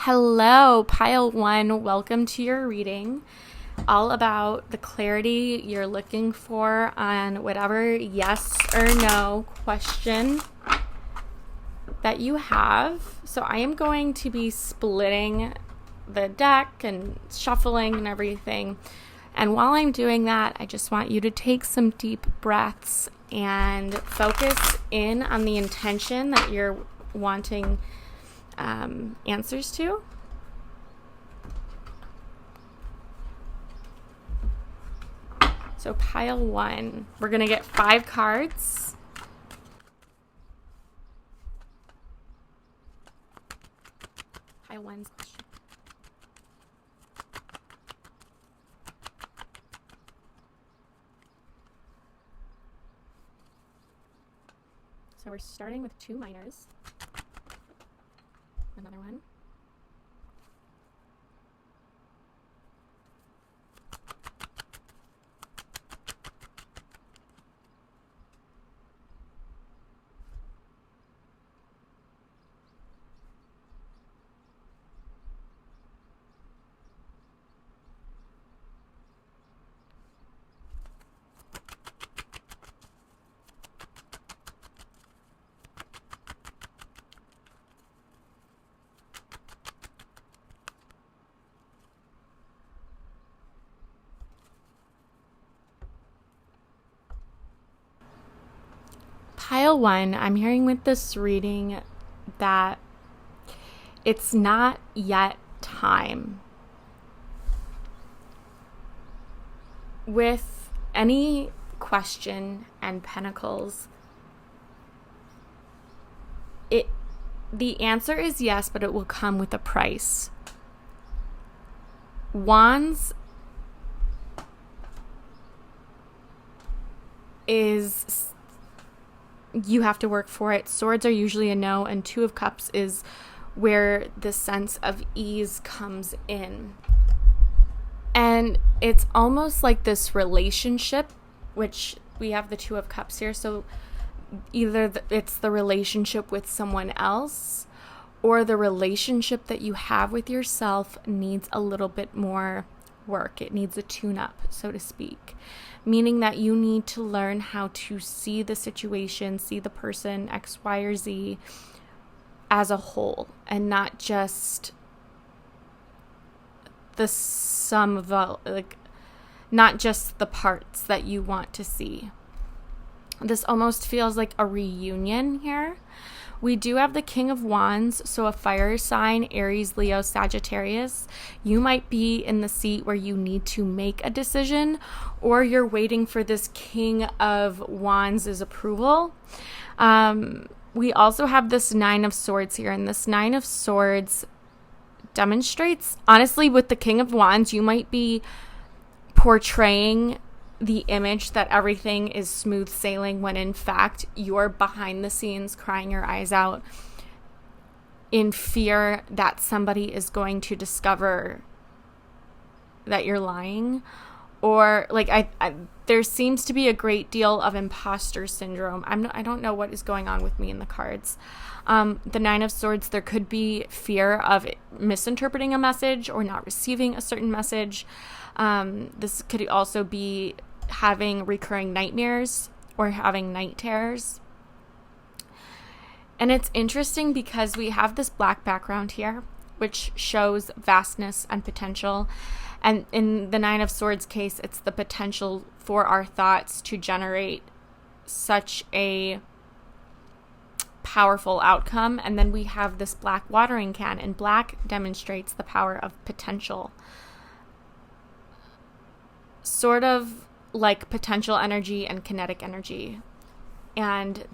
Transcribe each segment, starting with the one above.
Hello, Pile 1. Welcome to your reading. All about the clarity you're looking for on whatever yes or no question that you have. So I am going to be splitting the deck and shuffling and everything. And while I'm doing that, I just want you to take some deep breaths and focus in on the intention that you're wanting answers to. So pile 1, we're going to get 5 cards. Pile 1's question. So we're starting with 2 minors. Another one. Pile 1, I'm hearing with this reading that it's not yet time. With any question and pentacles, the answer is yes, but it will come with a price. Wands is you have to work for it. Swords are usually a no, and 2 of Cups is where the sense of ease comes in. And it's almost like this relationship, which we have the 2 of Cups here. So either it's the relationship with someone else, or the relationship that you have with yourself needs a little bit more work. It needs a tune-up, so to speak. Meaning that you need to learn how to see the situation, see the person, X, Y, or Z, as a whole, and not just the sum of not just the parts that you want to see. This almost feels like a reunion here. We do have the King of Wands, so a fire sign, Aries, Leo, Sagittarius. You might be in the seat where you need to make a decision, or you're waiting for this King of Wands' approval. We also have this 9 of Swords here, and this 9 of Swords demonstrates, honestly, with the King of Wands, you might be portraying the image that everything is smooth sailing when in fact you're behind the scenes crying your eyes out in fear that somebody is going to discover that you're lying, or there seems to be a great deal of imposter syndrome. I don't know what is going on with me in the cards. The 9 of Swords, there could be fear of misinterpreting a message or not receiving a certain message. This could also be having recurring nightmares or having night terrors. And it's interesting because we have this black background here, which shows vastness and potential. And in the 9 of Swords case, it's the potential for our thoughts to generate such a powerful outcome. And then we have this black watering can, and black demonstrates the power of potential. Sort of like potential energy and kinetic energy. And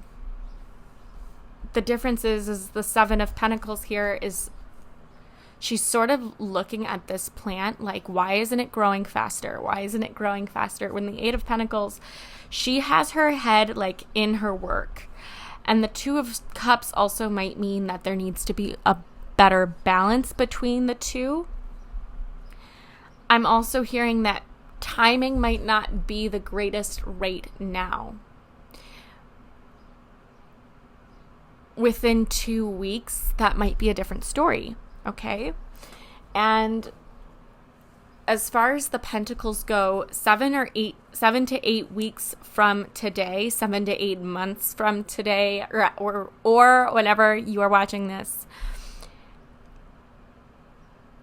the difference is the 7 of Pentacles here is she's sort of looking at this plant like, why isn't it growing faster? Why isn't it growing faster? When the 8 of Pentacles, she has her head like in her work. And the 2 of Cups also might mean that there needs to be a better balance between the two. I'm also hearing that timing might not be the greatest right now. Within 2 weeks, that might be a different story. Okay? And as far as the pentacles go, 7 to 8 weeks from today, 7 to 8 months from today, or whenever you are watching this,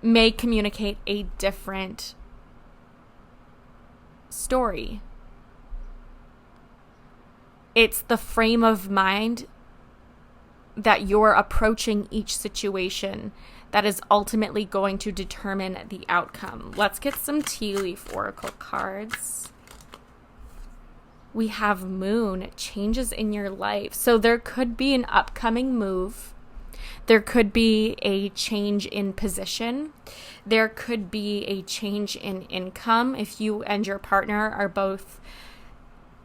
may communicate a different story. It's the frame of mind that you're approaching each situation that is ultimately going to determine the outcome. Let's get some tea leaf oracle cards. We have Moon, changes in your life. So there could be an upcoming move. There could be a change in position. There could be a change in income. If you and your partner are both,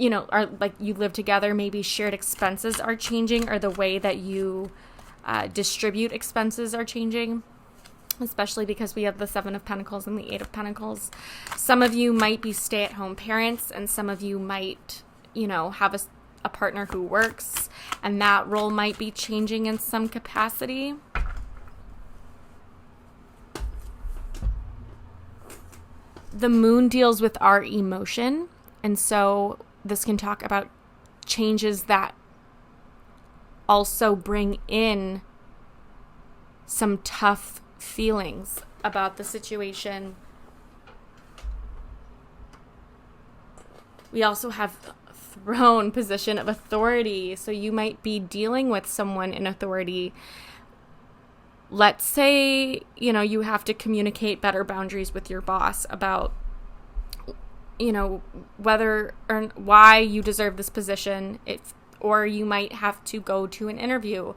are like you live together, maybe shared expenses are changing, or the way that you distribute expenses are changing, especially because we have the 7 of Pentacles and the 8 of Pentacles. Some of you might be stay-at-home parents, and some of you might, have a partner who works, and that role might be changing in some capacity. The Moon deals with our emotion, and so this can talk about changes that also bring in some tough feelings about the situation. We also have Throne, position of authority. So you might be dealing with someone in authority. Let's say, you have to communicate better boundaries with your boss about, whether or why you deserve this position. Or you might have to go to an interview.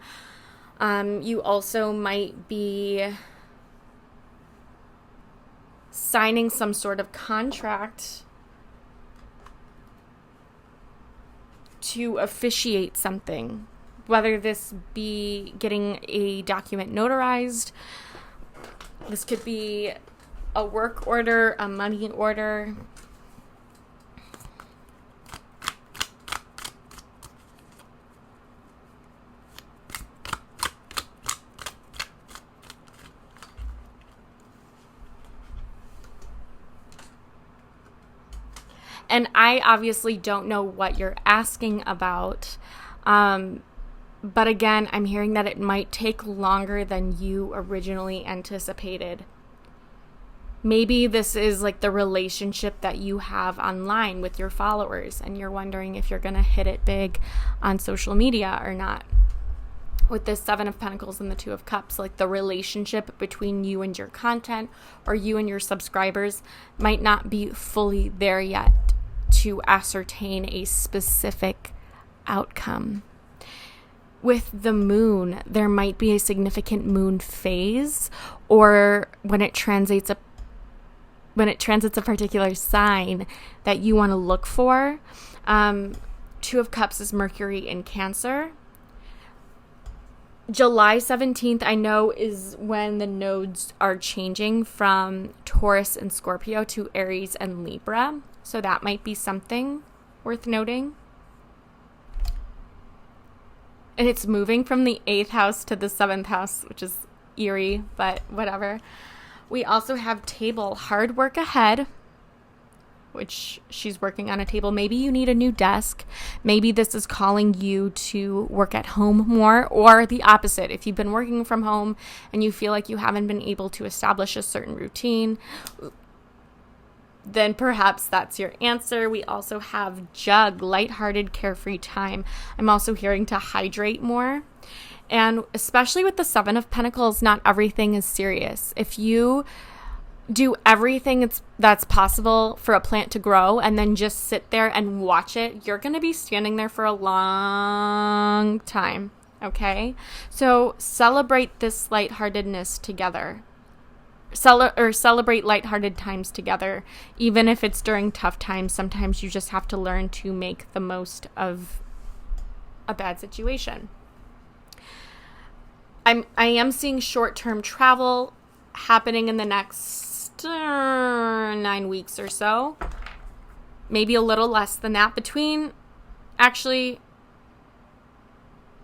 You also might be signing some sort of contract to officiate something, whether this be getting a document notarized. This could be a work order, a money order. And I obviously don't know what you're asking about. But again, I'm hearing that it might take longer than you originally anticipated. Maybe this is like the relationship that you have online with your followers, and you're wondering if you're going to hit it big on social media or not. With this 7 of Pentacles and the 2 of Cups, like the relationship between you and your content or you and your subscribers might not be fully there yet to ascertain a specific outcome. With the Moon, there might be a significant moon phase, or when it transits a particular sign that you want to look for. 2 of Cups is Mercury in Cancer. July 17th, I know, is when the nodes are changing from Taurus and Scorpio to Aries and Libra. So that might be something worth noting. And it's moving from the 8th house to the 7th house, which is eerie, but whatever. We also have Table, hard work ahead, which she's working on a table. Maybe you need a new desk. Maybe this is calling you to work at home more, or the opposite. If you've been working from home and you feel like you haven't been able to establish a certain routine, then perhaps that's your answer. We also have Jug, lighthearted, carefree time. I'm also hearing to hydrate more. And especially with the 7 of Pentacles, not everything is serious. If you do everything that's possible for a plant to grow and then just sit there and watch it, you're going to be standing there for a long time, okay? So celebrate this lightheartedness together. Celebrate lighthearted times together. Even if it's during tough times, sometimes you just have to learn to make the most of a bad situation. I am seeing short-term travel happening in the next 9 weeks or so. Maybe a little less than that.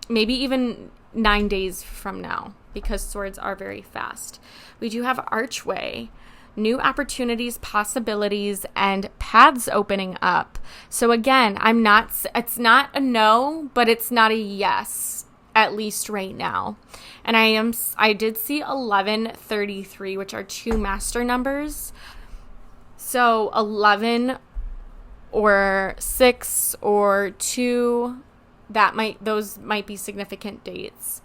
Maybe even 9 days from now. because swords are very fast. We do have archway, new opportunities, possibilities, and paths opening up. So again, it's not a no, but it's not a yes, at least right now. And I did see 1133, which are 2 master numbers. So 11 or 6 or 2, those might be significant dates.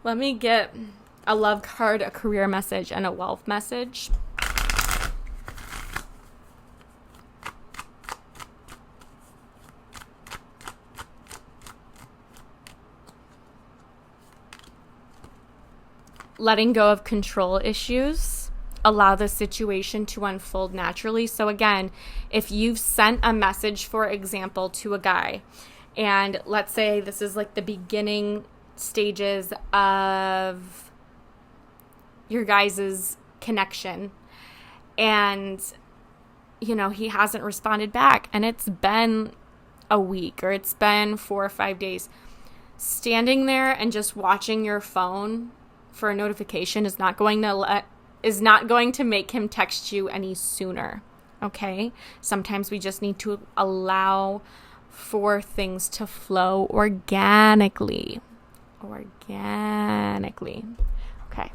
Let me get a love card, a career message, and a wealth message. Letting go of control issues. Allow the situation to unfold naturally. So again, if you've sent a message, for example, to a guy, and let's say this is like the beginning stages of your guys' connection, and he hasn't responded back, and it's been a week or it's been 4 or 5 days, standing there and just watching your phone for a notification is not going to make him text you any sooner. Okay? Sometimes we just need to allow for things to flow organically. Okay.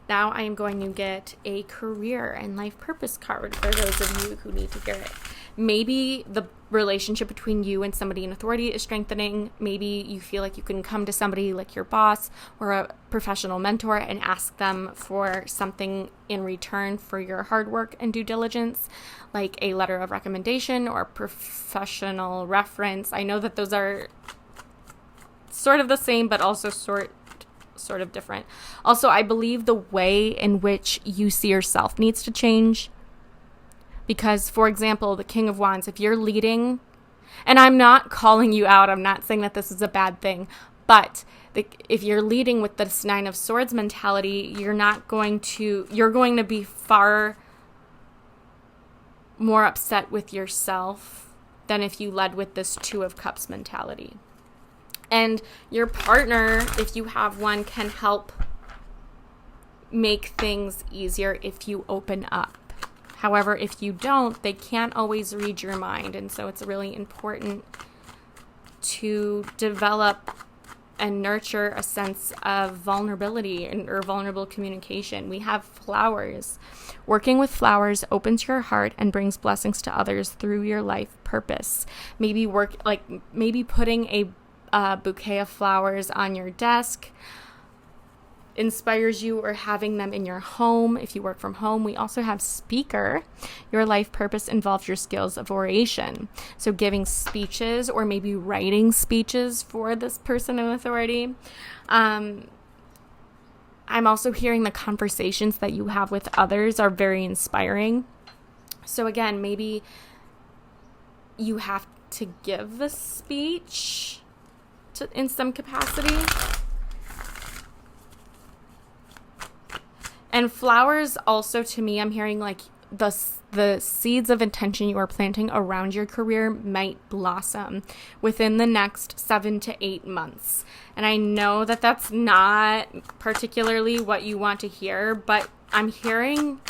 Now I am going to get a career and life purpose card for those of you who need to hear it. Maybe the relationship between you and somebody in authority is strengthening. Maybe you feel like you can come to somebody like your boss or a professional mentor and ask them for something in return for your hard work and due diligence, like a letter of recommendation or professional reference. I know that those are sort of the same, but also sort of different. Also, I believe the way in which you see yourself needs to change. Because, for example, the King of Wands, if you're leading, and I'm not calling you out, I'm not saying that this is a bad thing, but if you're leading with this 9 of Swords mentality, you're going to be far more upset with yourself than if you led with this 2 of Cups mentality. And your partner, if you have one, can help make things easier if you open up. However, if you don't, they can't always read your mind. And so it's really important to develop and nurture a sense of vulnerability or vulnerable communication. We have flowers. Working with flowers opens your heart and brings blessings to others through your life purpose. Maybe putting a bouquet of flowers on your desk inspires you, or having them in your home if you work from home. We also have speaker. Your life purpose involves your skills of oration. So giving speeches or maybe writing speeches for this person in authority. I'm also hearing the conversations that you have with others are very inspiring. So again, maybe you have to give a speech in some capacity. And flowers also, to me, I'm hearing like the seeds of intention you are planting around your career might blossom within the next 7 to 8 months. And I know that that's not particularly what you want to hear, but I'm hearing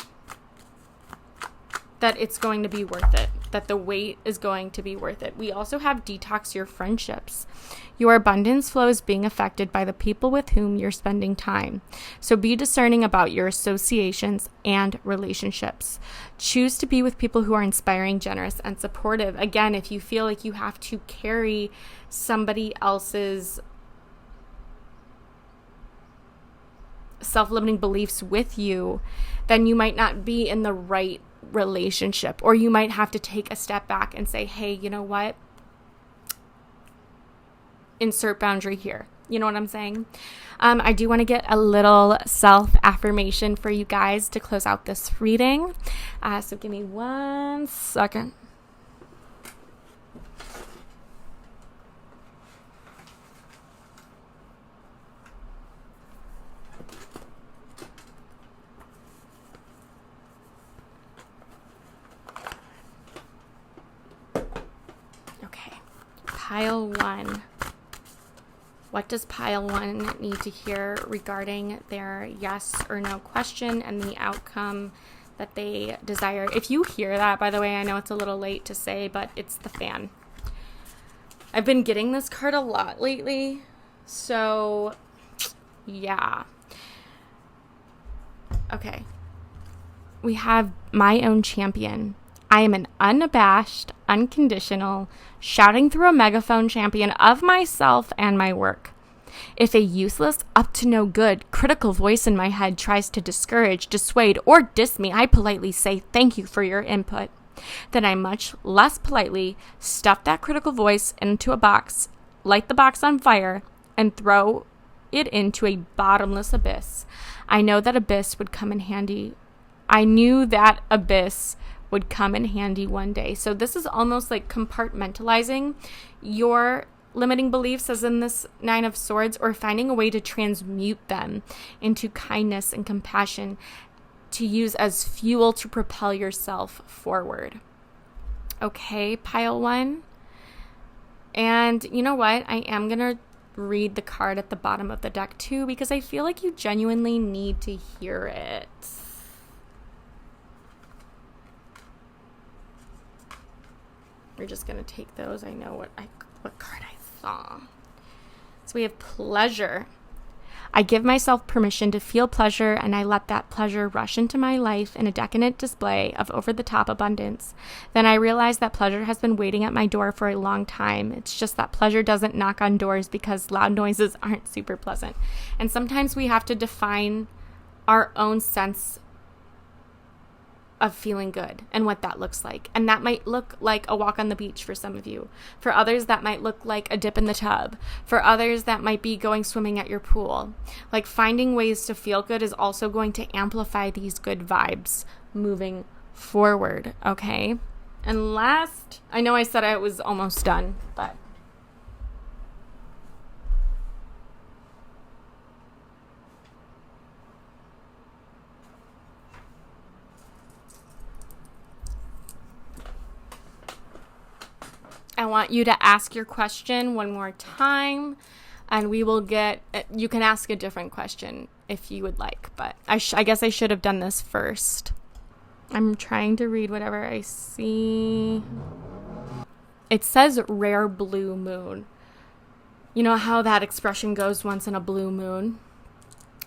that it's going to be worth it, that the wait is going to be worth it. We also have detox your friendships. Your abundance flow is being affected by the people with whom you're spending time. So be discerning about your associations and relationships. Choose to be with people who are inspiring, generous, and supportive. Again, if you feel like you have to carry somebody else's self-limiting beliefs with you, then you might not be in the right relationship, or you might have to take a step back and say, hey, you know what? Insert boundary here. You know what I'm saying? I do want to get a little self-affirmation for you guys to close out this reading. So give me 1 second. Okay. pile one. What does pile one need to hear regarding their yes or no question and the outcome that they desire? If you hear that, by the way, I know it's a little late to say, but it's the fan. I've been getting this card a lot lately, so yeah. Okay. We have my own champion. I am an unabashed, unconditional, shouting through a megaphone champion of myself and my work. If a useless, up to no good, critical voice in my head tries to discourage, dissuade, or diss me, I politely say thank you for your input. Then I much less politely stuff that critical voice into a box, light the box on fire, and throw it into a bottomless abyss. I know that abyss would come in handy. I knew that abyss would come in handy one day. So this is almost like compartmentalizing your limiting beliefs, as in this Nine of Swords, or finding a way to transmute them into kindness and compassion to use as fuel to propel yourself forward. Okay, pile one. And you know what? I am going to read the card at the bottom of the deck too, because I feel like you genuinely need to hear it. We're just going to take those. I know what card I saw. So we have pleasure. I give myself permission to feel pleasure, and I let that pleasure rush into my life in a decadent display of over-the-top abundance. Then I realize that pleasure has been waiting at my door for a long time. It's just that pleasure doesn't knock on doors because loud noises aren't super pleasant. And sometimes we have to define our own sense of feeling good and what that looks like. And that might look like a walk on the beach for some of you. For others, that might look like a dip in the tub. For others, that might be going swimming at your pool. Like, finding ways to feel good is also going to amplify these good vibes moving forward, okay? And last, I know I said I was almost done, but I want you to ask your question one more time, and we will you can ask a different question if you would like, but I guess I should have done this first. I'm trying to read whatever I see. It says rare blue moon. You know how that expression goes, once in a blue moon?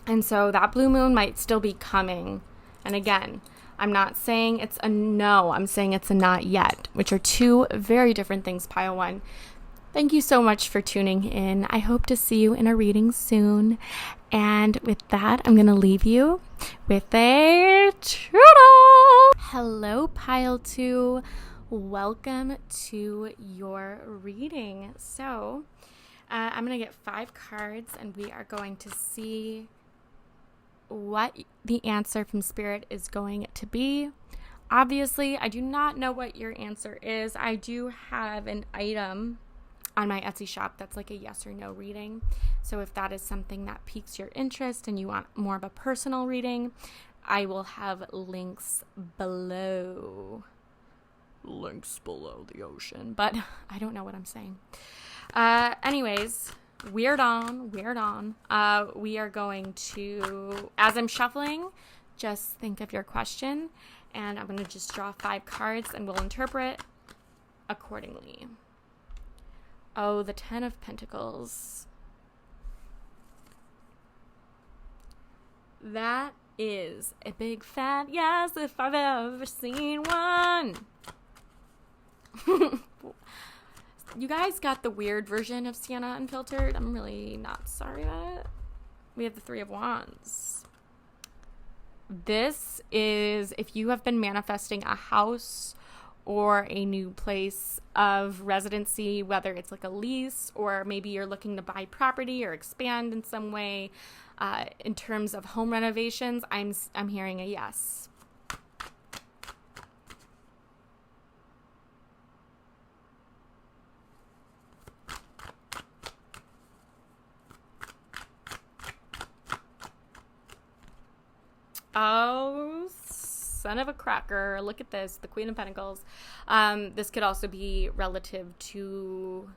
And so that blue moon might still be coming. And again, I'm not saying it's a no, I'm saying it's a not yet, which are two very different things, pile one. Thank you so much for tuning in. I hope to see you in a reading soon. And with that, I'm going to leave you with a toodle. Hello, pile two. Welcome to your reading. So I'm going to get 5 cards, and we are going to see what the answer from Spirit is going to be. Obviously, I do not know what your answer is. I do have an item on my Etsy shop that's like a yes or no reading. So if that is something that piques your interest and you want more of a personal reading, I will have links below. Links below the ocean. But I don't know what I'm saying. Anyways, weird on. We are going to, as I'm shuffling, just think of your question, and I'm going to just draw 5 cards, and we'll interpret accordingly. Oh, the 10 of Pentacles. That is a big fat yes if I've ever seen one. You guys got the weird version of Sienna Unfiltered. I'm really not sorry about it. We have the 3 of Wands. This is if you have been manifesting a house or a new place of residency, whether it's like a lease or maybe you're looking to buy property or expand in some way. In terms of home renovations, I'm hearing a yes. Oh, son of a cracker. Look at this. The Queen of Pentacles. This could also be relative to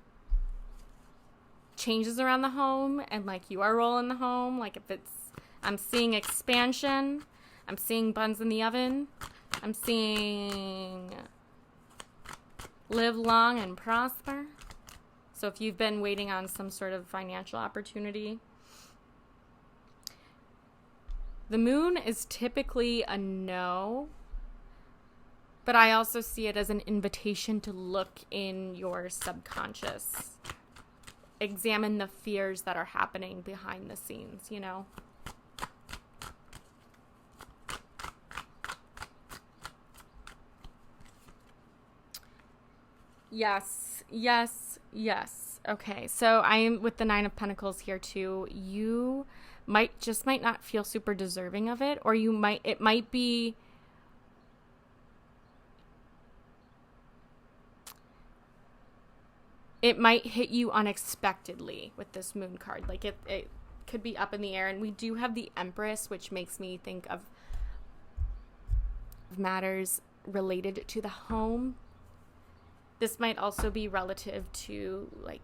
changes around the home and like you are rolling the home, like if it's, I'm seeing expansion, I'm seeing buns in the oven, I'm seeing live long and prosper. So if you've been waiting on some sort of financial opportunity, the moon is typically a no, but I also see it as an invitation to look in your subconscious. Examine the fears that are happening behind the scenes, you know? Yes, yes, yes. Okay, so I'm with the Nine of Pentacles here too. You might not feel super deserving of it, or it might be it might hit you unexpectedly with this moon card. Like it could be up in the air. And we do have the Empress, which makes me think of matters related to the home. This might also be relative to like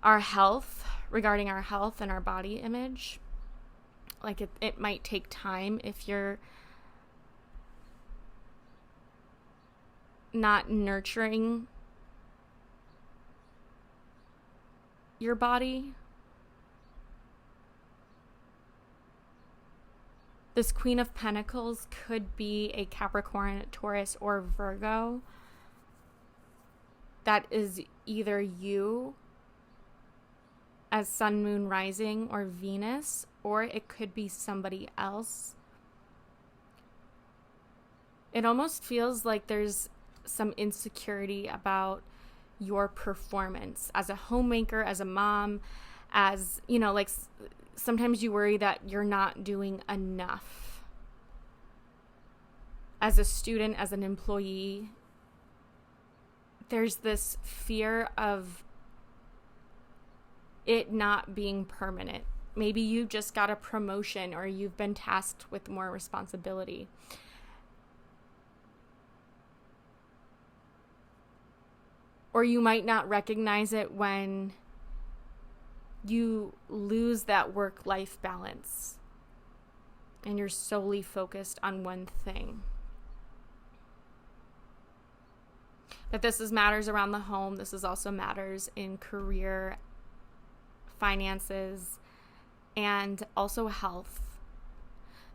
our health, regarding our health and our body image. Like it might take time if you're not nurturing your body. This Queen of Pentacles could be a Capricorn, Taurus, or Virgo. That is either you as Sun, Moon, Rising, or Venus, or it could be somebody else. It almost feels like there's some insecurity about your performance as a homemaker, as a mom, as, you know, like sometimes you worry that you're not doing enough. As a student, as an employee, there's this fear of it not being permanent. Maybe you just got a promotion or you've been tasked with more responsibility. Or you might not recognize it when you lose that work-life balance and you're solely focused on one thing. But this is matters around the home. This is also matters in career, finances, and also health.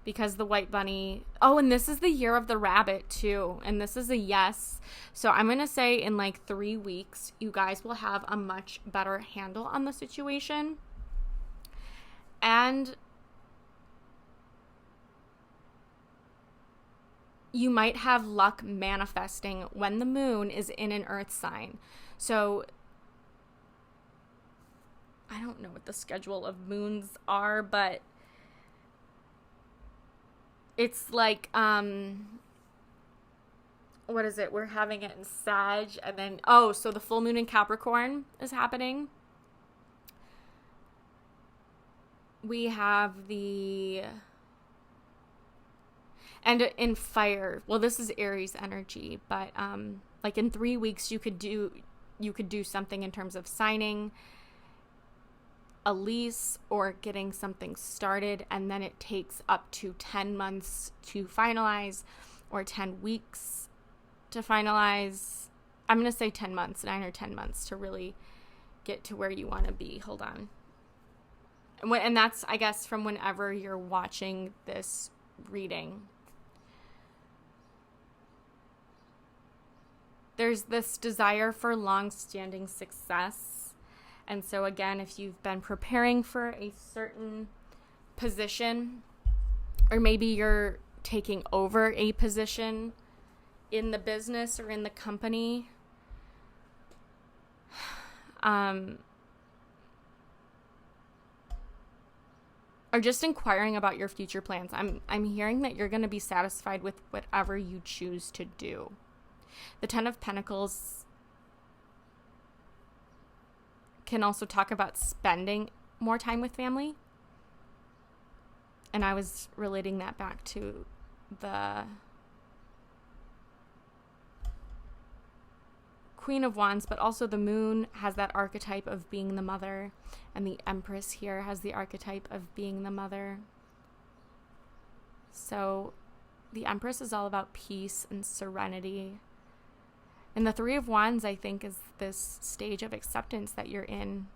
Because the White Bunny, and this is the year of the rabbit too, and this is a yes. So I'm going to say in like 3 weeks, you guys will have a much better handle on the situation. And you might have luck manifesting when the moon is in an earth sign. So I don't know what the schedule of moons are, but it's like, what is it? We're having it in Sag, and then, so the full moon in Capricorn is happening. We have and in fire, well, this is Aries energy, but like in 3 weeks you could do something in terms of signing a lease or getting something started, and then it takes up to 10 months to finalize, or 10 weeks to finalize. I'm going to say 10 months, 9 or 10 months to really get to where you want to be. Hold on. And that's, I guess, from whenever you're watching this reading. There's this desire for long-standing success. And so again, if you've been preparing for a certain position, or maybe you're taking over a position in the business or in the company, or just inquiring about your future plans, I'm hearing that you're going to be satisfied with whatever you choose to do. The Ten of Pentacles can also talk about spending more time with family. And I was relating that back to the Queen of Wands, but also the Moon has that archetype of being the mother, and the Empress here has the archetype of being the mother. So the Empress is all about peace and serenity. And the Three of Wands, I think, is this stage of acceptance that you're in,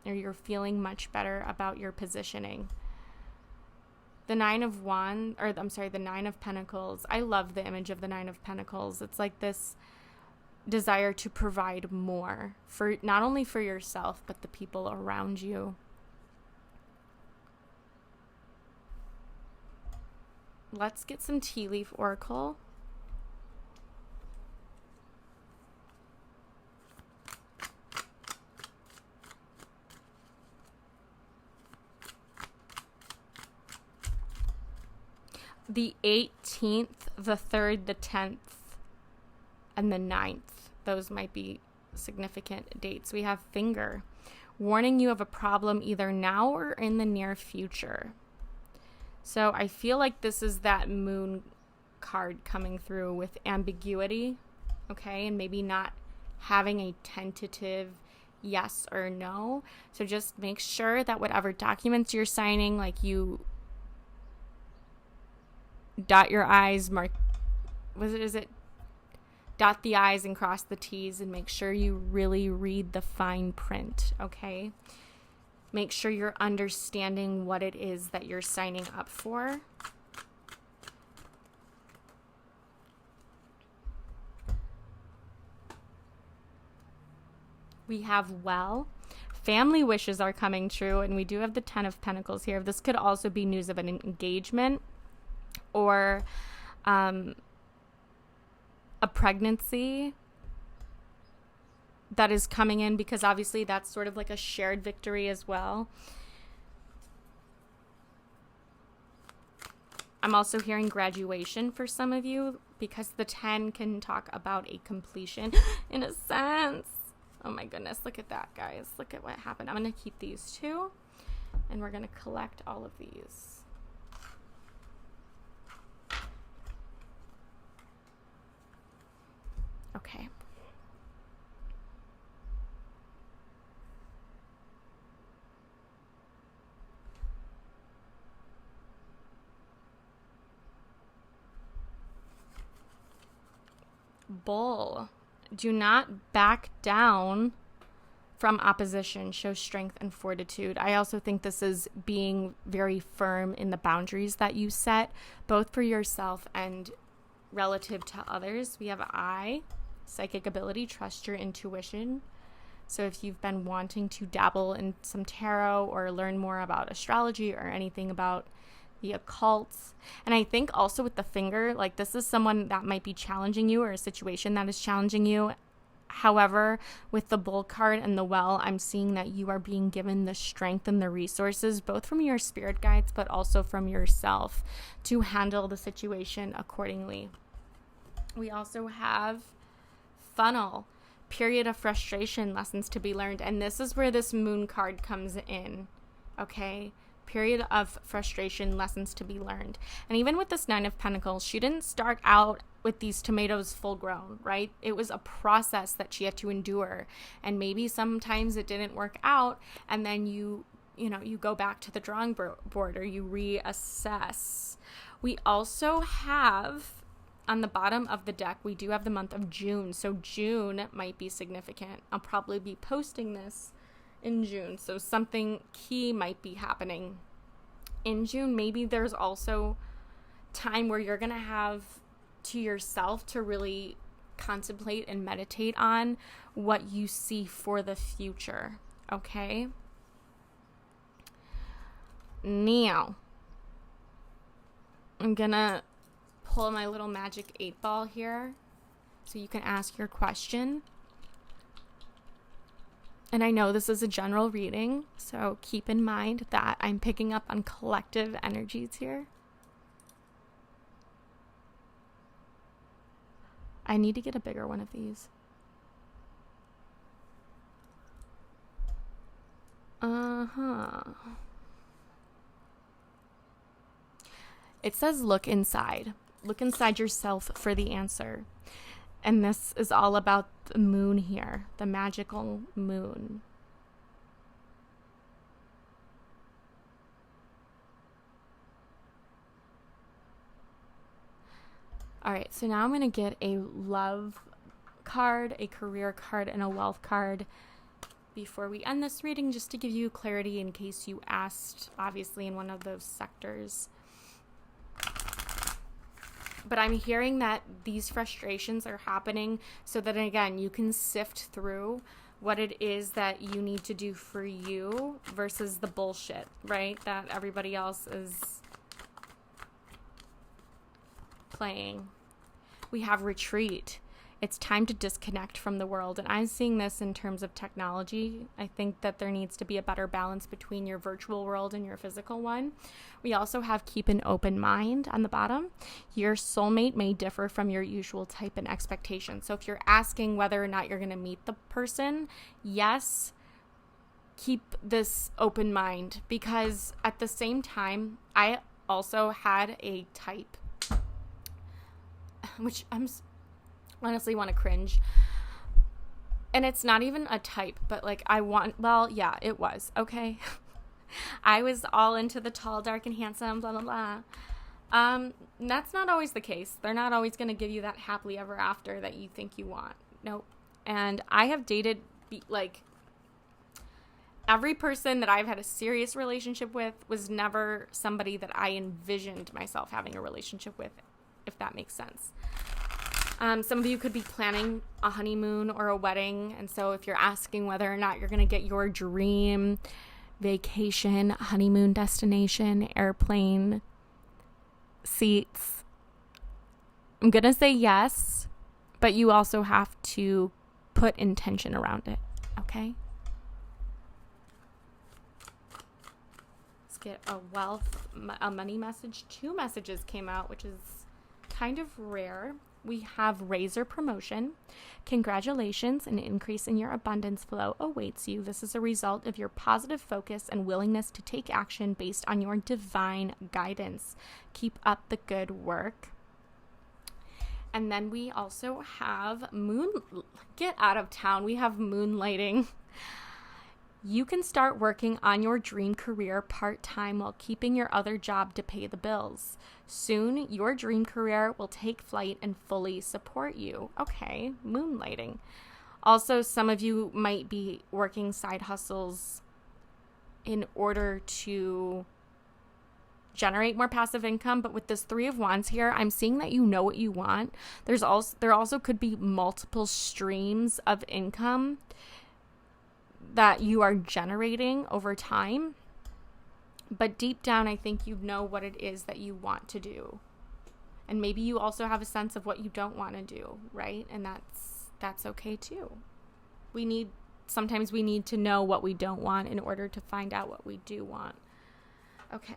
or you're feeling much better about your positioning. The Nine of Pentacles. I love the image of the Nine of Pentacles. It's like this desire to provide more for not only for yourself, but the people around you. Let's get some tea leaf oracle. The 18th, the 3rd, the 10th, and the 9th. Those might be significant dates. We have Finger, warning you of a problem either now or in the near future. So I feel like this is that Moon card coming through with ambiguity, okay? And maybe not having a tentative yes or no. So just make sure that whatever documents you're signing, like you dot your I's, dot the I's and cross the T's, and make sure you really read the fine print, okay? Make sure you're understanding what it is that you're signing up for. We have family wishes are coming true, and we do have the Ten of Pentacles here. This could also be news of an engagement or a pregnancy that is coming in, because obviously that's sort of like a shared victory as well. I'm also hearing graduation for some of you, because the 10 can talk about a completion in a sense. Oh my goodness, look at that, guys. Look at what happened. I'm going to keep these two, and we're going to collect all of these. Okay. Bull. Do not back down from opposition. Show strength and fortitude. I also think this is being very firm in the boundaries that you set, both for yourself and relative to others. We have I, psychic ability, trust your intuition. So if you've been wanting to dabble in some tarot or learn more about astrology or anything about the occult, and I think also with the Finger, like this is someone that might be challenging you, or a situation that is challenging you. However, with the Bull card and the Well, I'm seeing that you are being given the strength and the resources, both from your spirit guides, but also from yourself, to handle the situation accordingly. We also have Funnel, period of frustration, lessons to be learned. And this is where this Moon card comes in, okay? Period of frustration, lessons to be learned. And even with this Nine of Pentacles, she didn't start out with these tomatoes full grown, right? It was a process that she had to endure. And maybe sometimes it didn't work out, and then you go back to the drawing board, or you reassess. We also have, on the bottom of the deck, we do have the month of June. So June might be significant. I'll probably be posting this in June. So something key might be happening in June. Maybe there's also time where you're going to have to yourself to really contemplate and meditate on what you see for the future. Okay? Now, I'm going to pull my little magic 8-ball here so you can ask your question. And I know this is a general reading, so keep in mind that I'm picking up on collective energies here. I need to get a bigger one of these. It says look inside. Look inside yourself for the answer. And this is all about the moon here, the magical moon. All right, so now I'm going to get a love card, a career card, and a wealth card before we end this reading, just to give you clarity in case you asked, obviously, in one of those sectors. But I'm hearing that these frustrations are happening so that, again, you can sift through what it is that you need to do for you versus the bullshit, right? That everybody else is playing. We have retreat. It's time to disconnect from the world. And I'm seeing this in terms of technology. I think that there needs to be a better balance between your virtual world and your physical one. We also have keep an open mind on the bottom. Your soulmate may differ from your usual type and expectation. So if you're asking whether or not you're going to meet the person, yes, keep this open mind, because at the same time, I also had a type, which I'm honestly want to cringe. And it's not even a type, but like it was. Okay. I was all into the tall, dark, and handsome, blah, blah, blah. That's not always the case. They're not always going to give you that happily ever after that you think you want. Nope. And I have dated, every person that I've had a serious relationship with was never somebody that I envisioned myself having a relationship with, if that makes sense. Some of you could be planning a honeymoon or a wedding. And so if you're asking whether or not you're going to get your dream vacation, honeymoon destination, airplane seats, I'm going to say yes, but you also have to put intention around it. Okay? Let's get a money message. 2 messages came out, which is kind of rare. We have razor promotion. Congratulations, an increase in your abundance flow awaits you. This is a result of your positive focus and willingness to take action based on your divine guidance. Keep up the good work. And then we also have get out of town. We have moonlighting. You can start working on your dream career part-time while keeping your other job to pay the bills. Soon, your dream career will take flight and fully support you. Okay, moonlighting. Also, some of you might be working side hustles in order to generate more passive income, but with this 3 of Wands here, I'm seeing that you know what you want. There also could be multiple streams of income that you are generating over time, but deep down, I think you know what it is that you want to do, and maybe you also have a sense of what you don't want to do, right? And that's okay too. Sometimes we need to know what we don't want in order to find out what we do want. Okay.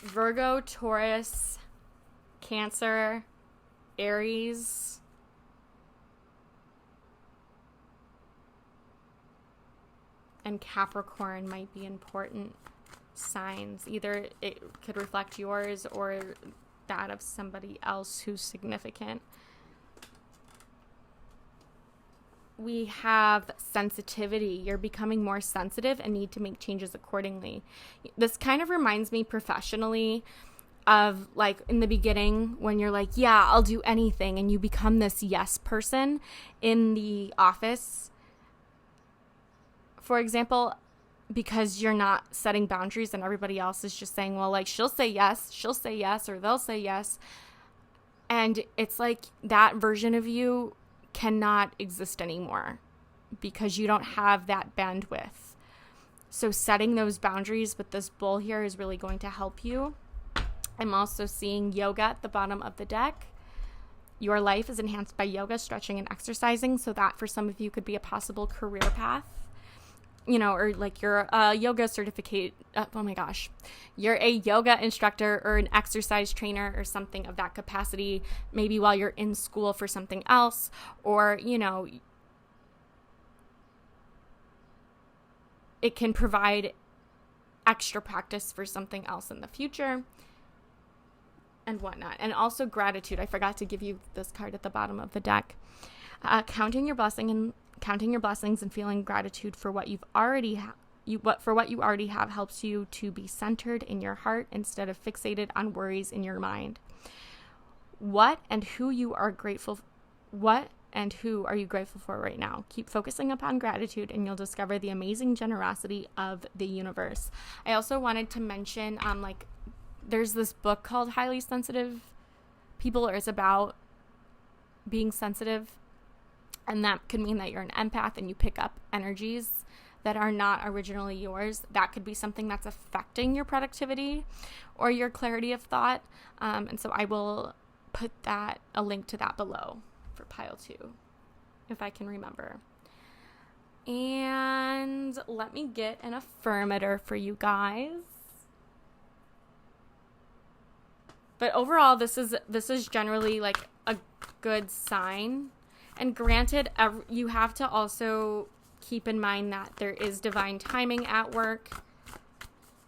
Virgo, Taurus, Cancer, Aries, and Capricorn might be important signs. Either it could reflect yours or that of somebody else who's significant. We have sensitivity. You're becoming more sensitive and need to make changes accordingly. This kind of reminds me professionally of like in the beginning when you're like, yeah, I'll do anything. And you become this yes person in the office, for example, because you're not setting boundaries and everybody else is just saying, well, like she'll say yes, or they'll say yes. And it's like that version of you cannot exist anymore because you don't have that bandwidth. So setting those boundaries with this bull here is really going to help you. I'm also seeing yoga at the bottom of the deck. Your life is enhanced by yoga, stretching, and exercising. So that for some of you could be a possible career path. You know, or like you're a yoga certificate. You're a yoga instructor or an exercise trainer or something of that capacity, maybe while you're in school for something else, or, you know, it can provide extra practice for something else in the future and whatnot. And also gratitude. I forgot to give you this card at the bottom of the deck. Counting your blessings and feeling gratitude for what you already have helps you to be centered in your heart instead of fixated on worries in your mind. What and who are you grateful for right now? Keep focusing upon gratitude and you'll discover the amazing generosity of the universe. I also wanted to mention, there's this book called Highly Sensitive People, or it's about being sensitive. And that could mean that you're an empath and you pick up energies that are not originally yours. That could be something that's affecting your productivity or your clarity of thought. And so I will put a link to that below for pile 2, if I can remember. And let me get an affirmator for you guys. But overall, this is generally like a good sign. And granted, you have to also keep in mind that there is divine timing at work.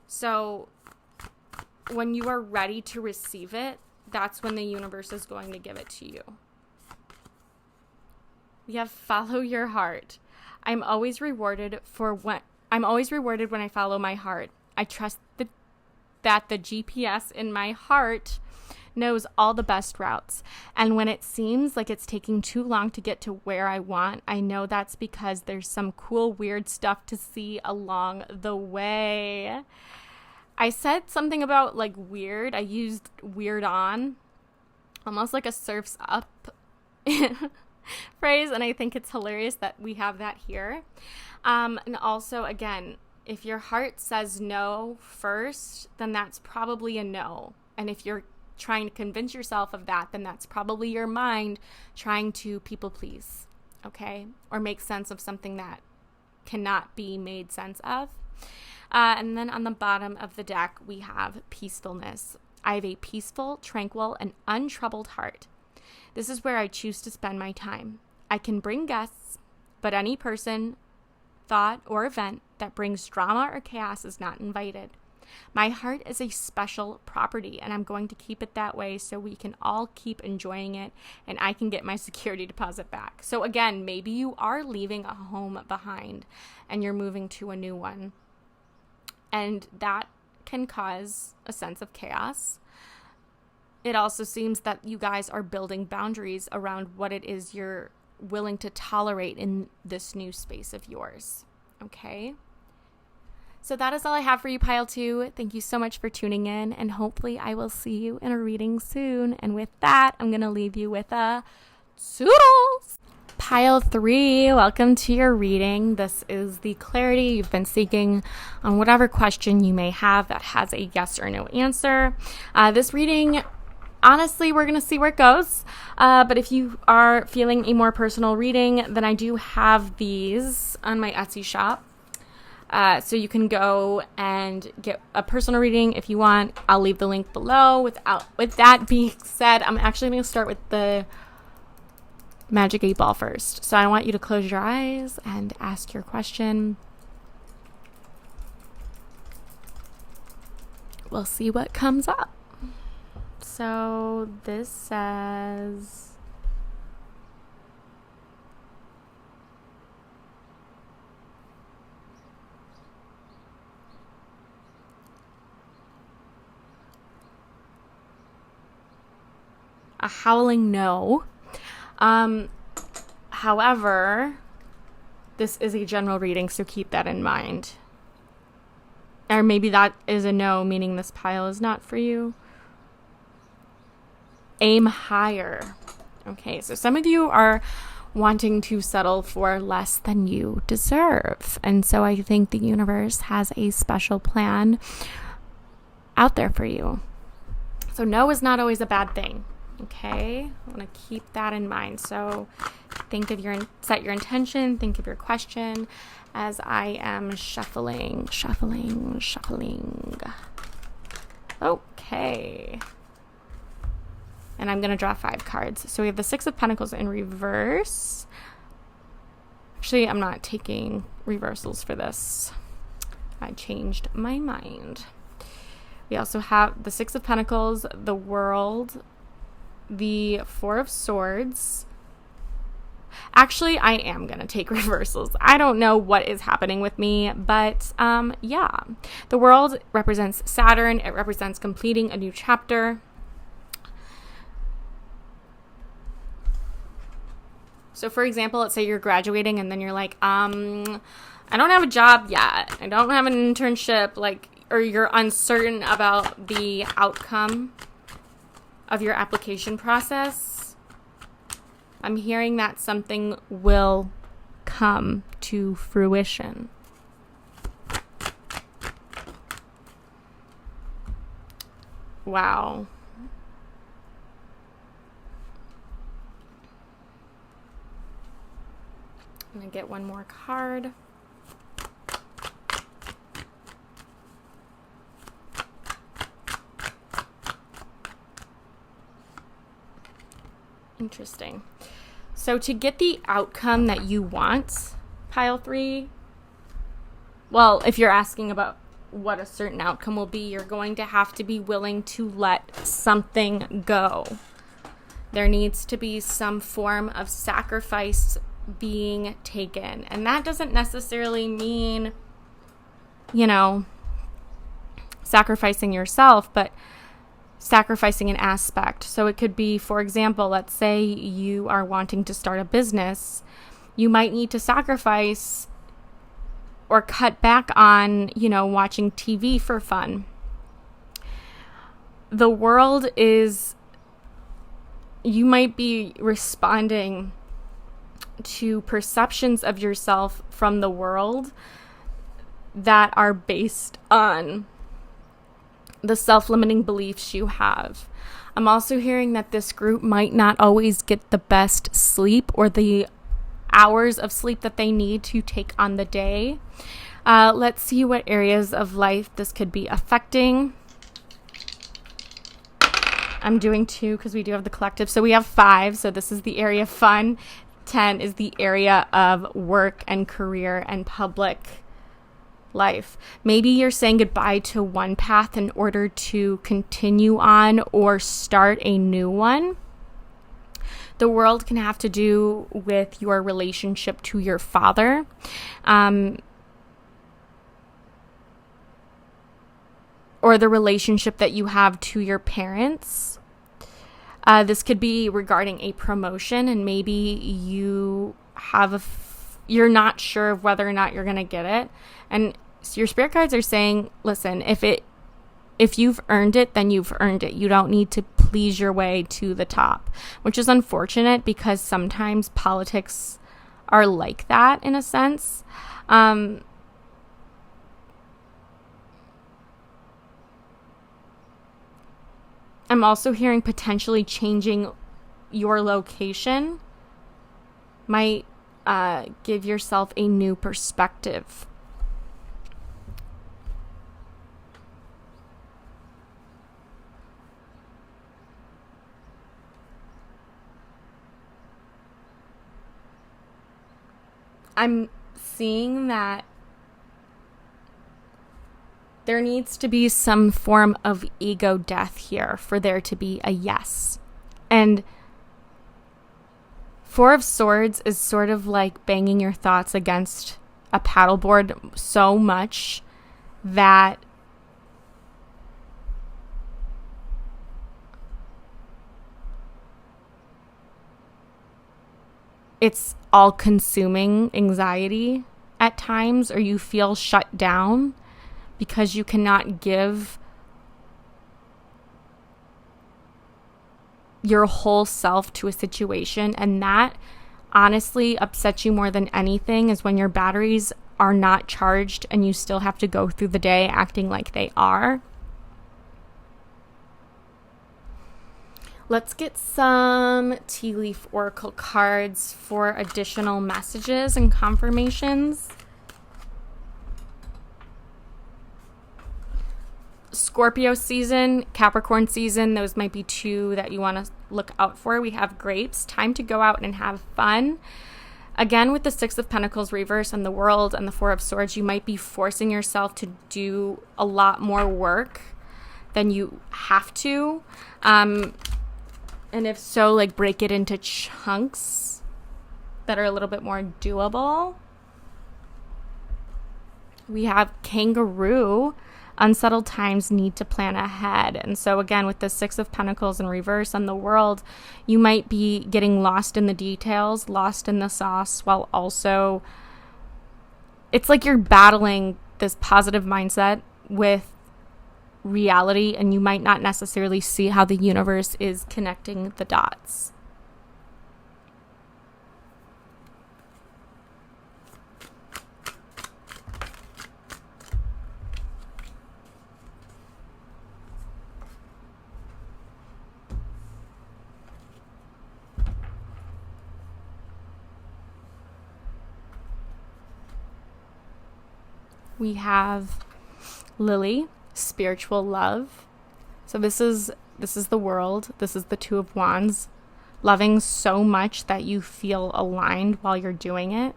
So when you are ready to receive it, that's when the universe is going to give it to you. We have follow your heart. I'm always rewarded when I follow my heart. I trust that the GPS in my heart knows all the best routes. And when it seems like it's taking too long to get to where I want, I know that's because there's some cool, weird stuff to see along the way. I said something about weird. I used weird on, almost like a surf's up phrase. And I think it's hilarious that we have that here. And also, again, if your heart says no first, then that's probably a no. And if you're trying to convince yourself of that, then that's probably your mind trying to people please, okay? Or make sense of something that cannot be made sense of. And then on the bottom of the deck, we have peacefulness. I have a peaceful, tranquil, and untroubled heart. This is where I choose to spend my time. I can bring guests, but any person, thought, or event that brings drama or chaos is not invited. My heart is a special property, and I'm going to keep it that way so we can all keep enjoying it and I can get my security deposit back. So again, maybe you are leaving a home behind and you're moving to a new one. And that can cause a sense of chaos. It also seems that you guys are building boundaries around what it is you're willing to tolerate in this new space of yours. Okay? So that is all I have for you, Pile 2. Thank you so much for tuning in, and hopefully I will see you in a reading soon. And with that, I'm going to leave you with a toodles! Pile 3, welcome to your reading. This is the clarity you've been seeking on whatever question you may have that has a yes or no answer. This reading, honestly, we're going to see where it goes. But if you are feeling a more personal reading, then I do have these on my Etsy shop. So you can go and get a personal reading if you want. I'll leave the link below. With that being said, I'm actually going to start with the Magic 8 Ball first. So I want you to close your eyes and ask your question. We'll see what comes up. So this says... a howling no. However, this is a general reading, so keep that in mind. Or maybe that is a no, meaning this pile is not for you. Aim higher. Okay, so some of you are wanting to settle for less than you deserve. And so I think the universe has a special plan out there for you. So no is not always a bad thing. Okay, I want to keep that in mind. So set your intention, think of your question as I am shuffling. Okay. And I'm going to draw 5 cards. So we have the 6 of Pentacles in reverse. Actually, I'm not taking reversals for this. I changed my mind. We also have the Six of Pentacles, the World, the Four of Swords. Actually, I am going to take reversals. I don't know what is happening with me, but yeah. The World represents Saturn. It represents completing a new chapter. So for example, let's say you're graduating and then you're like, I don't have a job yet. I don't have an internship, or you're uncertain about the outcome of your application process. I'm hearing that something will come to fruition. Wow. I'm going to get one more card. Interesting. So to get the outcome that you want, pile 3, well, if you're asking about what a certain outcome will be, you're going to have to be willing to let something go. There needs to be some form of sacrifice being taken. And that doesn't necessarily mean, sacrificing yourself, but sacrificing an aspect. So it could be, for example, let's say you are wanting to start a business. You might need to sacrifice or cut back on, watching TV for fun. The World is, you might be responding to perceptions of yourself from the world that are based on the self-limiting beliefs you have. I'm also hearing that this group might not always get the best sleep or the hours of sleep that they need to take on the day. Let's see what areas of life this could be affecting. I'm doing 2 because we do have the collective. So we have 5. So this is the area of fun. 10 is the area of work and career and public life. Maybe you're saying goodbye to one path in order to continue on or start a new one. The World can have to do with your relationship to your father. Or the relationship that you have to your parents. This could be regarding a promotion, and maybe you have you're not sure of whether or not you're going to get it. And so your spirit guides are saying, listen, if you've earned it, then you've earned it. You don't need to please your way to the top, which is unfortunate because sometimes politics are like that in a sense. I'm also hearing potentially changing your location might give yourself a new perspective. I'm seeing that there needs to be some form of ego death here for there to be a yes. And Four of Swords is sort of like banging your thoughts against a paddleboard so much that it's all-consuming anxiety at times, or you feel shut down because you cannot give your whole self to a situation. And that honestly upsets you more than anything, is when your batteries are not charged and you still have to go through the day acting like they are. Let's get some tea leaf oracle cards for additional messages and confirmations. Scorpio season, Capricorn season, those might be 2 that you want to look out for. We have grapes, time to go out and have fun. Again, with the Six of Pentacles reverse and the World and the Four of Swords, you might be forcing yourself to do a lot more work than you have to. And if so, like break it into chunks that are a little bit more doable. We have Kangaroo. Unsettled times need to plan ahead. And so again, with the Six of Pentacles in reverse and the World, you might be getting lost in the details, lost in the sauce, while also it's like you're battling this positive mindset with reality, and you might not necessarily see how the universe is connecting the dots. We have Lily, spiritual love. So this is the World. This is the Two of Wands. Loving so much that you feel aligned while you're doing it.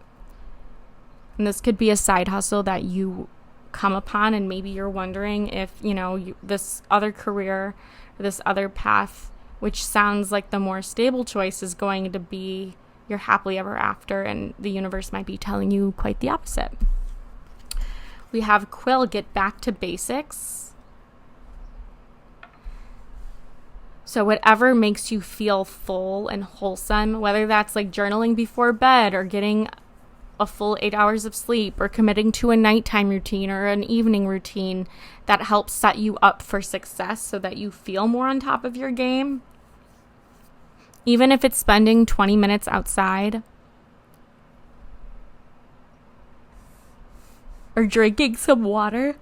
And this could be a side hustle that you come upon, and maybe you're wondering if, this other career, or this other path, which sounds like the more stable choice, is going to be your happily ever after, and the universe might be telling you quite the opposite. We have Quill, get back to basics. So whatever makes you feel full and wholesome, whether that's like journaling before bed or getting a full 8 hours of sleep or committing to a nighttime routine or an evening routine that helps set you up for success so that you feel more on top of your game. Even if it's spending 20 minutes outside or drinking some water.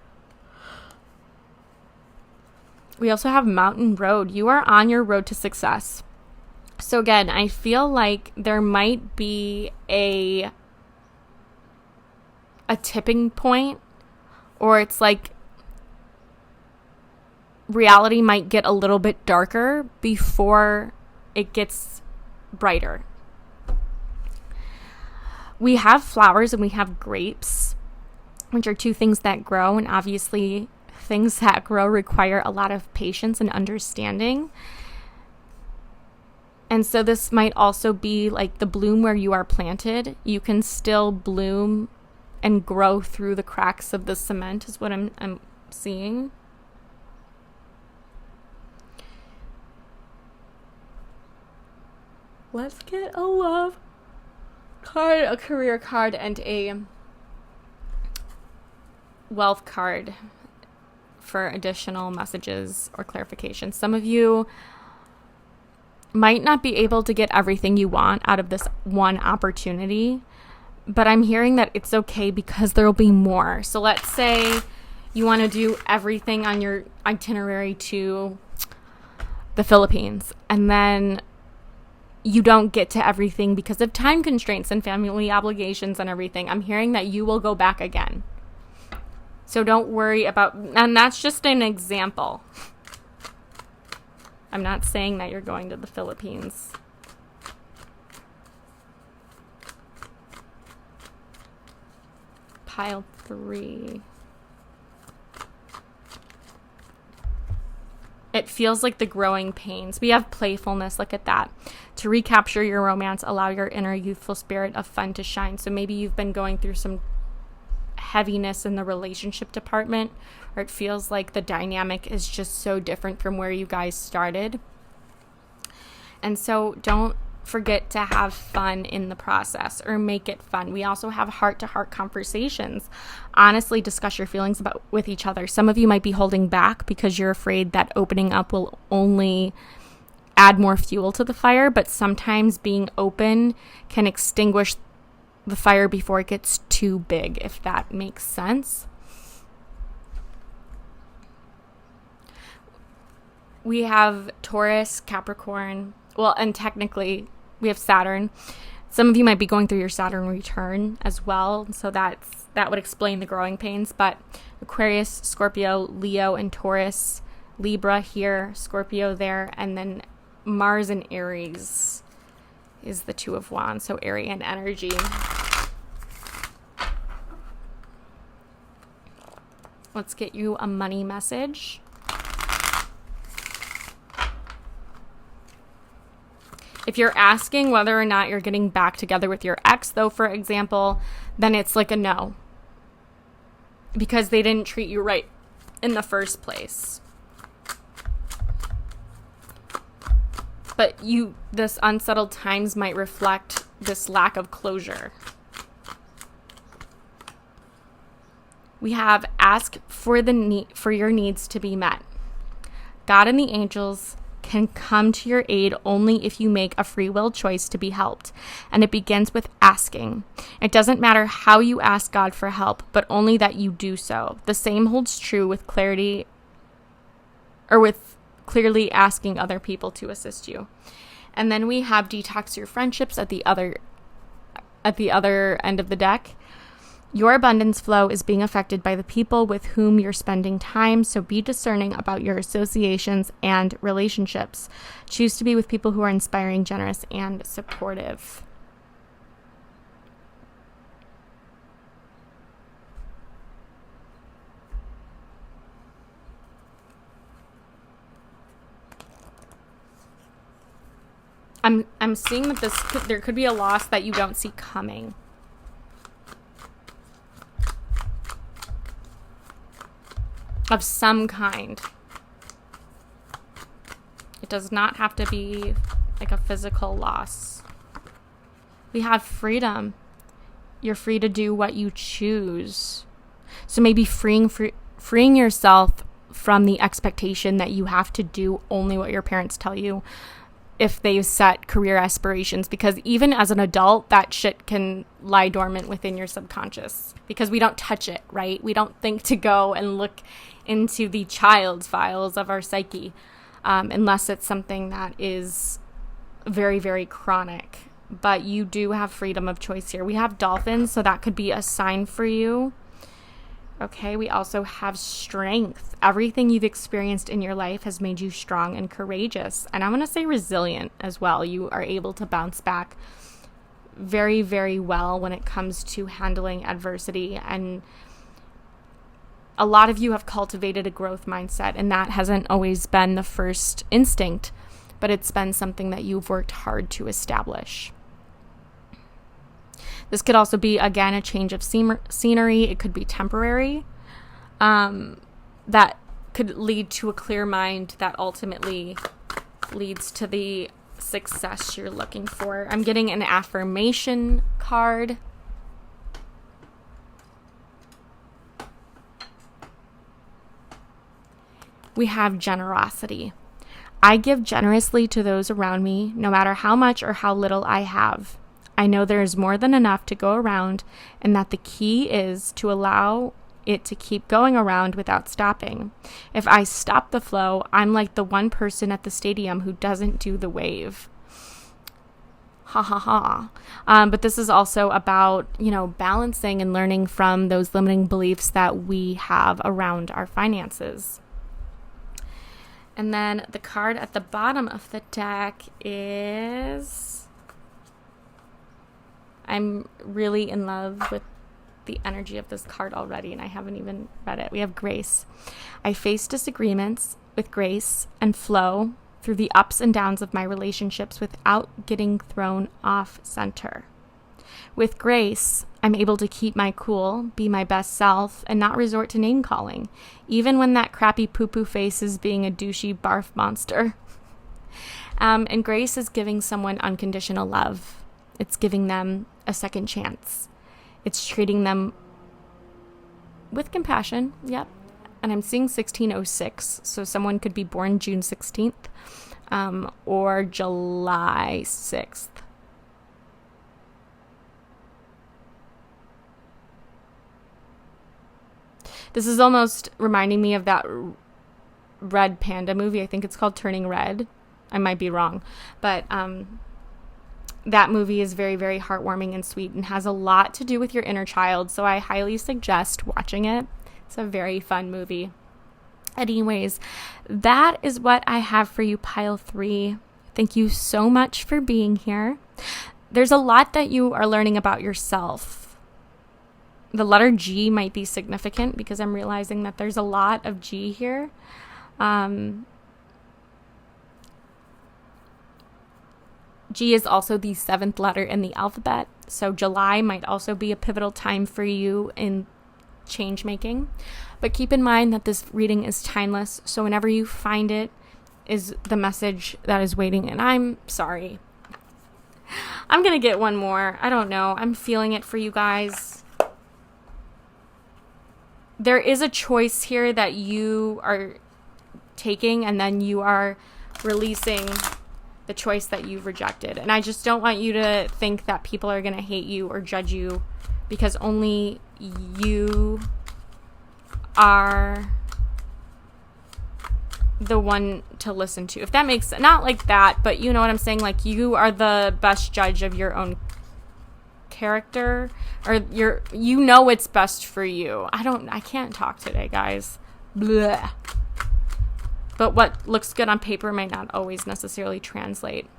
We also have Mountain Road. You are on your road to success. So again, I feel like there might be a tipping point, or it's like reality might get a little bit darker before it gets brighter. We have flowers and we have grapes, which are two things that grow, and obviously things that grow require a lot of patience and understanding. And so this might also be like the bloom where you are planted. You can still bloom and grow through the cracks of the cement is what I'm seeing. Let's get a love card, a career card, and a wealth card for additional messages or clarification. Some of you might not be able to get everything you want out of this one opportunity, but I'm hearing that it's okay because there will be more. So let's say you want to do everything on your itinerary to the Philippines, and then you don't get to everything because of time constraints and family obligations and everything. I'm hearing that you will go back again. So don't worry about, and that's just an example. I'm not saying that you're going to the Philippines. Pile 3. It feels like the growing pains. We have playfulness. Look at that. To recapture your romance, allow your inner youthful spirit of fun to shine. So maybe you've been going through some heaviness in the relationship department, or it feels like the dynamic is just so different from where you guys started. And so don't forget to have fun in the process, or make it fun. We also have heart-to-heart conversations. Honestly, discuss your feelings with each other. Some of you might be holding back because you're afraid that opening up will only add more fuel to the fire, but sometimes being open can extinguish the fire before it gets too big, if that makes sense. We have Taurus, Capricorn, and technically we have Saturn. Some of you might be going through your Saturn return as well, so that would explain the growing pains. But Aquarius, Scorpio, Leo, and Taurus, Libra here, Scorpio there, and then Mars and Aries is the Two of Wands, so Aryan energy. Let's get you a money message. If you're asking whether or not you're getting back together with your ex, though, for example, then it's like a no. Because they didn't treat you right in the first place. But this unsettled times might reflect this lack of closure. We have ask for your needs to be met. God and the angels can come to your aid only if you make a free will choice to be helped. And it begins with asking. It doesn't matter how you ask God for help, but only that you do so. The same holds true with clarity, or with clearly asking other people to assist you. And then we have detox your friendships at the other end of the deck. Your abundance flow is being affected by the people with whom you're spending time, so be discerning about your associations and relationships. Choose to be with people who are inspiring, generous, and supportive. I'm seeing that there could be a loss that you don't see coming. Of some kind. It does not have to be like a physical loss. We have freedom. You're free to do what you choose. So maybe freeing yourself from the expectation that you have to do only what your parents tell you if they've set career aspirations, because even as an adult, that shit can lie dormant within your subconscious because we don't touch it, right? We don't think to go and look into the child's files of our psyche unless it's something that is very, very chronic. But you do have freedom of choice here. We have dolphins, so that could be a sign for you. Okay, we also have strength. Everything you've experienced in your life has made you strong and courageous. And I'm going to say resilient as well. You are able to bounce back very, very well when it comes to handling adversity. And a lot of you have cultivated a growth mindset, and that hasn't always been the first instinct, but it's been something that you've worked hard to establish. This could also be, again, a change of scenery. It could be temporary. That could lead to a clear mind that ultimately leads to the success you're looking for. I'm getting an affirmation card. We have generosity. I give generously to those around me, no matter how much or how little I have. I know there is more than enough to go around, and that the key is to allow it to keep going around without stopping. If I stop the flow, I'm like the one person at the stadium who doesn't do the wave. Ha ha ha. But this is also about, balancing and learning from those limiting beliefs that we have around our finances. And then the card at the bottom of the deck is... I'm really in love with the energy of this card already, and I haven't even read it. We have grace. I face disagreements with grace and flow through the ups and downs of my relationships without getting thrown off center. With grace, I'm able to keep my cool, be my best self, and not resort to name calling, even when that crappy poo-poo face is being a douchey barf monster. And grace is giving someone unconditional love. It's giving them a second chance. It's treating them with compassion. Yep. And I'm seeing 1606. So someone could be born June 16th or July 6th. This is almost reminding me of that Red Panda movie. I think it's called Turning Red. I might be wrong. But that movie is very, very heartwarming and sweet and has a lot to do with your inner child. So I highly suggest watching it. It's a very fun movie. Anyways, that is what I have for you, pile 3. Thank you so much for being here. There's a lot that you are learning about yourself. The letter G might be significant because I'm realizing that there's a lot of G here. G is also the 7th letter in the alphabet, so July might also be a pivotal time for you in change making. But keep in mind that this reading is timeless, so whenever you find it is the message that is waiting. And I'm sorry. I'm going to get one more. I don't know. I'm feeling it for you guys. There is a choice here that you are taking, and then you are releasing the choice that you've rejected. And I just don't want you to think that people are going to hate you or judge you, because only you are the one to listen to. If that makes, not like that, but you know what I'm saying? Like, you are the best judge of your own character, or you know what's best for you. I can't talk today, guys. Blech. But what looks good on paper might not always necessarily translate.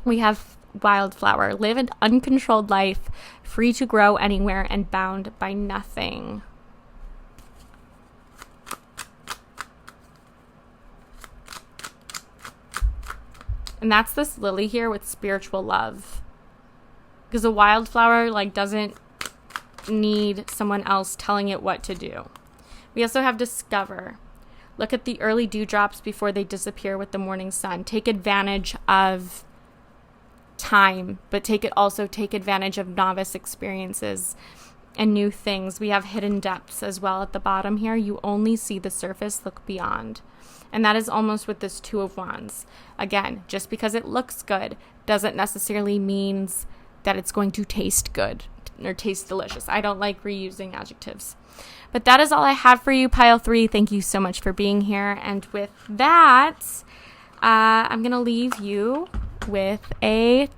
We have Wildflower. Live an uncontrolled life, free to grow anywhere and bound by nothing. And that's this lily here with spiritual love. Because a wildflower doesn't need someone else telling it what to do. We also have discover. Look at the early dewdrops before they disappear with the morning sun. Take advantage of time, but take advantage of novice experiences and new things. We have hidden depths as well at the bottom here. You only see the surface, look beyond. And that is almost with this 2 of Wands. Again, just because it looks good doesn't necessarily means that it's going to taste good or taste delicious. I don't like reusing adjectives. But that is all I have for you, Pile 3. Thank you so much for being here. And with that, I'm going to leave you with a